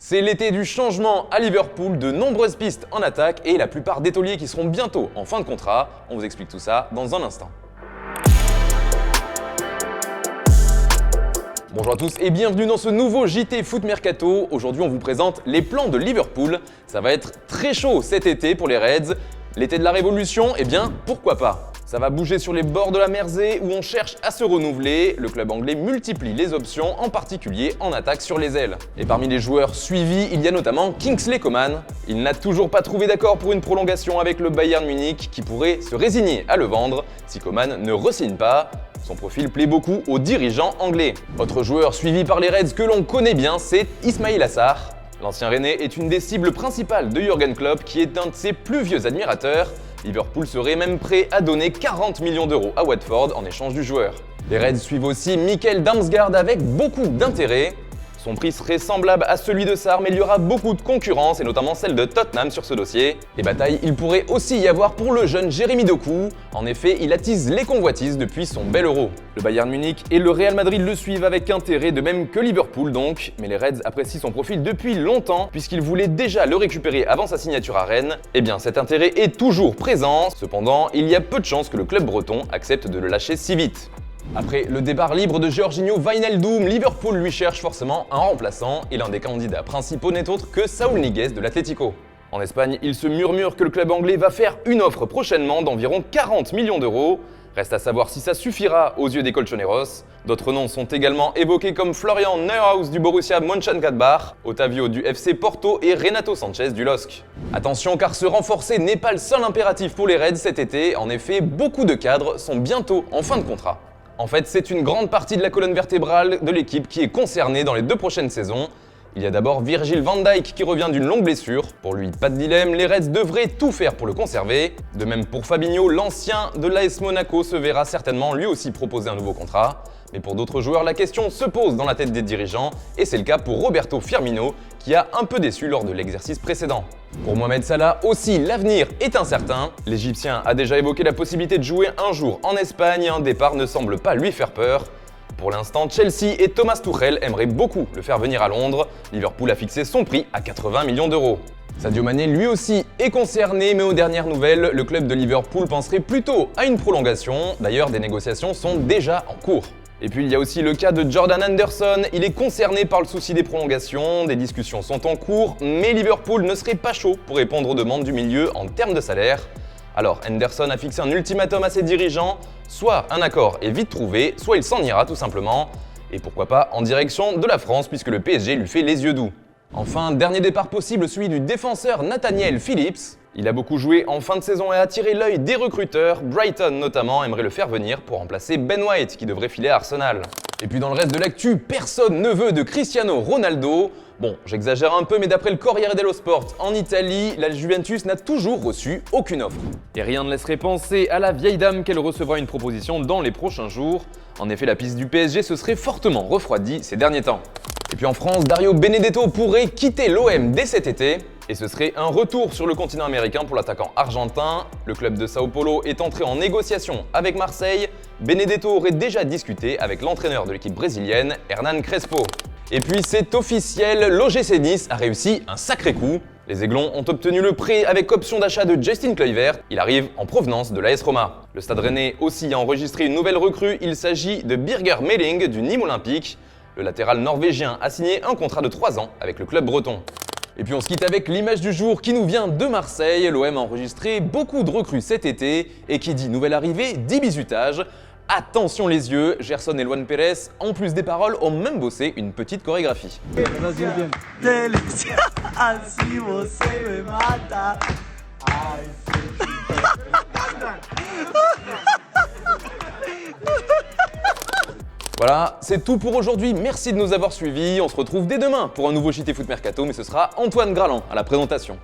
C'est l'été du changement à Liverpool, de nombreuses pistes en attaque et la plupart des tauliers qui seront bientôt en fin de contrat. On vous explique tout ça dans un instant. Bonjour à tous et bienvenue dans ce nouveau JT Foot Mercato. Aujourd'hui on vous présente les plans de Liverpool. Ça va être très chaud cet été pour les Reds. L'été de la révolution, eh bien pourquoi pas? Ça va bouger sur les bords de la Mersey où on cherche à se renouveler. Le club anglais multiplie les options, en particulier en attaque sur les ailes. Et parmi les joueurs suivis, il y a notamment Kingsley Coman. Il n'a toujours pas trouvé d'accord pour une prolongation avec le Bayern Munich qui pourrait se résigner à le vendre si Coman ne re-signe pas. Son profil plaît beaucoup aux dirigeants anglais. Autre joueur suivi par les Reds que l'on connaît bien, c'est Ismaïla Sarr. L'ancien Rennais est une des cibles principales de Jürgen Klopp qui est un de ses plus vieux admirateurs. Liverpool serait même prêt à donner 40 millions d'euros à Watford en échange du joueur. Les Reds suivent aussi Mikkel Damsgaard avec beaucoup d'intérêt. Son prix serait semblable à celui de Sarr, mais il y aura beaucoup de concurrence, et notamment celle de Tottenham sur ce dossier. Et bataille, il pourrait aussi y avoir pour le jeune Jérémy Doku. En effet, il attise les convoitises depuis son bel Euro. Le Bayern Munich et le Real Madrid le suivent avec intérêt, de même que Liverpool donc. Mais les Reds apprécient son profil depuis longtemps, puisqu'ils voulaient déjà le récupérer avant sa signature à Rennes. Eh bien, cet intérêt est toujours présent. Cependant, il y a peu de chances que le club breton accepte de le lâcher si vite. Après le départ libre de Georginio Wijnaldum, Liverpool lui cherche forcément un remplaçant et l'un des candidats principaux n'est autre que Saúl Ñíguez de l'Atlético. En Espagne, il se murmure que le club anglais va faire une offre prochainement d'environ 40 millions d'euros. Reste à savoir si ça suffira aux yeux des Colchoneros. D'autres noms sont également évoqués comme Florian Neuhaus du Borussia Mönchengladbach, Otavio du FC Porto et Renato Sanchez du LOSC. Attention car se renforcer n'est pas le seul impératif pour les Reds cet été. En effet, beaucoup de cadres sont bientôt en fin de contrat. En fait, c'est une grande partie de la colonne vertébrale de l'équipe qui est concernée dans les 2 prochaines saisons. Il y a d'abord Virgil van Dijk qui revient d'une longue blessure. Pour lui, pas de dilemme, les Reds devraient tout faire pour le conserver. De même pour Fabinho, l'ancien de l'AS Monaco se verra certainement lui aussi proposer un nouveau contrat. Mais pour d'autres joueurs, la question se pose dans la tête des dirigeants et c'est le cas pour Roberto Firmino qui a un peu déçu lors de l'exercice précédent. Pour Mohamed Salah aussi, l'avenir est incertain. L'Égyptien a déjà évoqué la possibilité de jouer un jour en Espagne et un départ ne semble pas lui faire peur. Pour l'instant, Chelsea et Thomas Tuchel aimeraient beaucoup le faire venir à Londres. Liverpool a fixé son prix à 80 millions d'euros. Sadio Mané lui aussi est concerné, mais aux dernières nouvelles, le club de Liverpool penserait plutôt à une prolongation. D'ailleurs, des négociations sont déjà en cours. Et puis il y a aussi le cas de Jordan Henderson, il est concerné par le souci des prolongations, des discussions sont en cours, mais Liverpool ne serait pas chaud pour répondre aux demandes du milieu en termes de salaire. Alors Henderson a fixé un ultimatum à ses dirigeants, soit un accord est vite trouvé, soit il s'en ira tout simplement, et pourquoi pas en direction de la France puisque le PSG lui fait les yeux doux. Enfin, dernier départ possible, celui du défenseur Nathaniel Phillips. Il a beaucoup joué en fin de saison et a attiré l'œil des recruteurs. Brighton notamment aimerait le faire venir pour remplacer Ben White qui devrait filer à Arsenal. Et puis dans le reste de l'actu, personne ne veut de Cristiano Ronaldo. Bon, j'exagère un peu mais d'après le Corriere dello Sport en Italie, la Juventus n'a toujours reçu aucune offre. Et rien ne laisserait penser à la vieille dame qu'elle recevra une proposition dans les prochains jours. En effet, la piste du PSG se serait fortement refroidie ces derniers temps. Et puis en France, Dario Benedetto pourrait quitter l'OM dès cet été. Et ce serait un retour sur le continent américain pour l'attaquant argentin. Le club de Sao Paulo est entré en négociation avec Marseille. Benedetto aurait déjà discuté avec l'entraîneur de l'équipe brésilienne, Hernan Crespo. Et puis c'est officiel, l'OGC Nice a réussi un sacré coup. Les Aiglons ont obtenu le prêt avec option d'achat de Justin Kluivert. Il arrive en provenance de l'AS Roma. Le Stade Rennais aussi a enregistré une nouvelle recrue. Il s'agit de Birger Meling du Nîmes Olympique. Le latéral norvégien a signé un contrat de 3 ans avec le club breton. Et puis on se quitte avec l'image du jour qui nous vient de Marseille. L'OM a enregistré beaucoup de recrues cet été et qui dit nouvelle arrivée, dit bisutage. Attention les yeux, Gerson et Luan Pérez, en plus des paroles, ont même bossé une. Chorégraphie. Voilà, c'est tout pour aujourd'hui, merci de nous avoir suivis, on se retrouve dès demain pour un nouveau JT Foot Mercato, mais ce sera Antoine Graland à la présentation.